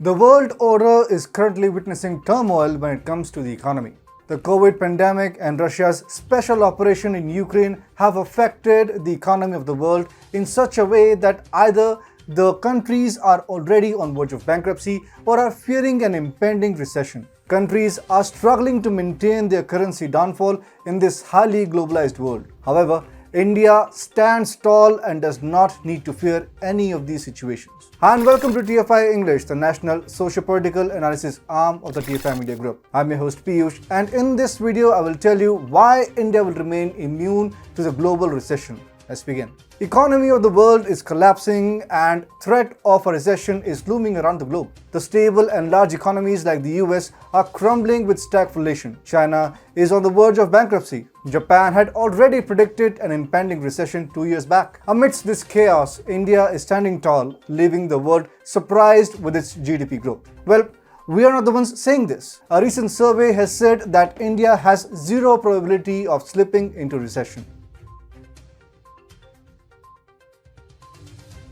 The world order is currently witnessing turmoil when it comes to the economy. The COVID pandemic and Russia's special operation in Ukraine have affected the economy of the world in such a way that either the countries are already on verge of bankruptcy or are fearing an impending recession. Countries are struggling to maintain their currency downfall in this highly globalized world. However, India stands tall and does not need to fear any of these situations. Hi and welcome to TFI English, the national socio-political analysis arm of the TFI Media Group. I'm your host Piyush, and in this video I will tell you why India will remain immune to the global recession. Let's begin. Economy of the world is collapsing and threat of a recession is looming around the globe. The stable and large economies like the US are crumbling with stagflation. China is on the verge of bankruptcy. Japan had already predicted an impending recession 2 years back. Amidst this chaos, India is standing tall, leaving the world surprised with its GDP growth. Well, we are not the ones saying this. A recent survey has said that India has zero probability of slipping into recession.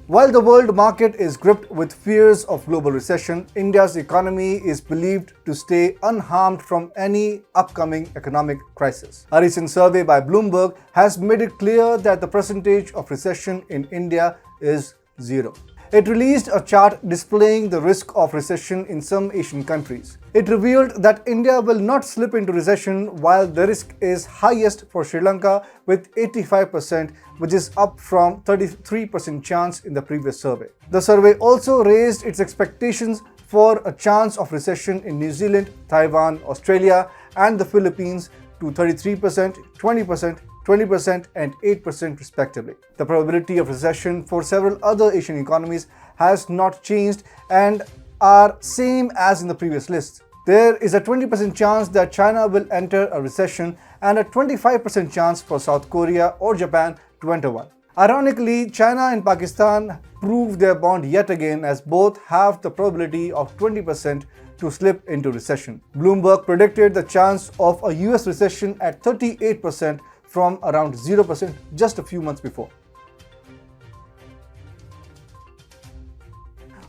While the world market is gripped with fears of global recession, India's economy is believed to stay unharmed from any upcoming economic crisis. A recent survey by Bloomberg has made it clear that the percentage of recession in India is zero. It released a chart displaying the risk of recession in some Asian countries. It revealed that India will not slip into recession while the risk is highest for Sri Lanka with 85%, which is up from 33% chance in the previous survey. The survey also raised its expectations for a chance of recession in New Zealand, Taiwan, Australia, and the Philippines to 33%, 20%, 20% and 8% respectively. The probability of recession for several other Asian economies has not changed and are same as in the previous list. There is a 20% chance that China will enter a recession and a 25% chance for South Korea or Japan to enter one. Ironically, China and Pakistan proved their bond yet again, as both have the probability of 20% to slip into recession. Bloomberg predicted the chance of a US recession at 38% from around 0% just a few months before.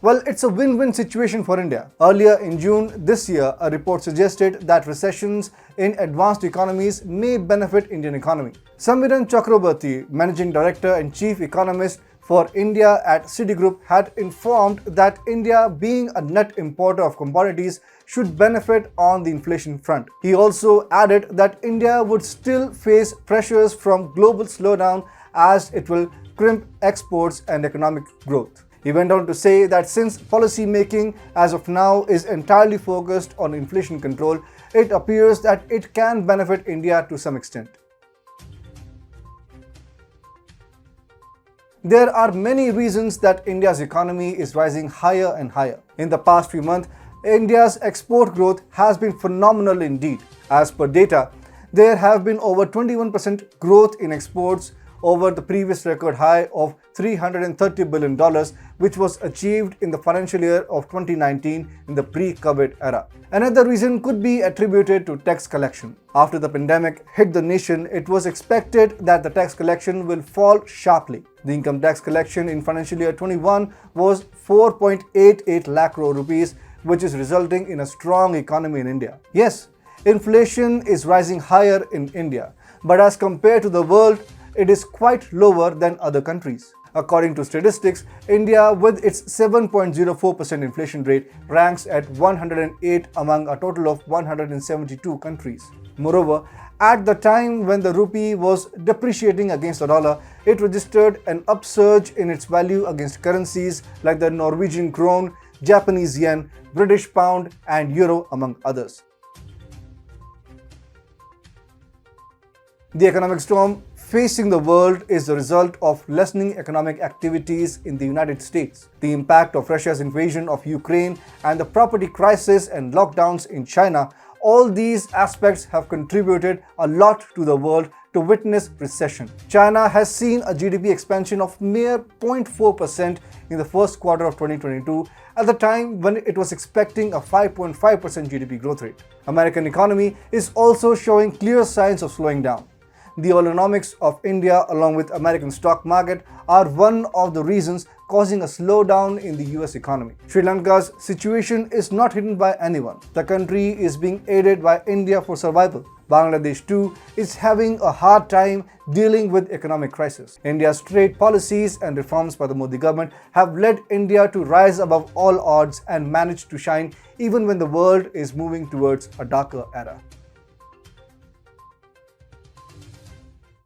Well, it's a win-win situation for India. Earlier in June this year, a report suggested that recessions in advanced economies may benefit Indian economy. Samiran Chakraborty, Managing Director and Chief Economist for India at Citigroup, had informed that India, being a net importer of commodities, should benefit on the inflation front. He also added that India would still face pressures from global slowdown as it will crimp exports and economic growth. He went on to say that since policy making as of now is entirely focused on inflation control, it appears that it can benefit India to some extent. There are many reasons that India's economy is rising higher and higher. In the past few months, India's export growth has been phenomenal indeed. As per data, there have been over 21% growth in exports over the previous record high of $330 billion, which was achieved in the financial year of 2019 in the pre-COVID era. Another reason could be attributed to tax collection. After the pandemic hit the nation, it was expected that the tax collection will fall sharply. The income tax collection in financial year 21 was 4.88 lakh crore rupees, which is resulting in a strong economy in India. Yes, inflation is rising higher in India, but as compared to the world, it is quite lower than other countries. According to statistics, India, with its 7.04% inflation rate, ranks at 108 among a total of 172 countries. Moreover, at the time when the rupee was depreciating against the dollar, it registered an upsurge in its value against currencies like the Norwegian krone, Japanese yen, British pound and euro among others. The economic storm facing the world is the result of lessening economic activities in the United States. The impact of Russia's invasion of Ukraine and the property crisis and lockdowns in China, all these aspects have contributed a lot to the world to witness recession. China has seen a GDP expansion of mere 0.4% in the first quarter of 2022, at the time when it was expecting a 5.5% GDP growth rate. American economy is also showing clear signs of slowing down. The Oleonomics of India along with American stock market are one of the reasons causing a slowdown in the US economy. Sri Lanka's situation is not hidden by anyone. The country is being aided by India for survival. Bangladesh too is having a hard time dealing with economic crisis. India's trade policies and reforms by the Modi government have led India to rise above all odds and manage to shine even when the world is moving towards a darker era.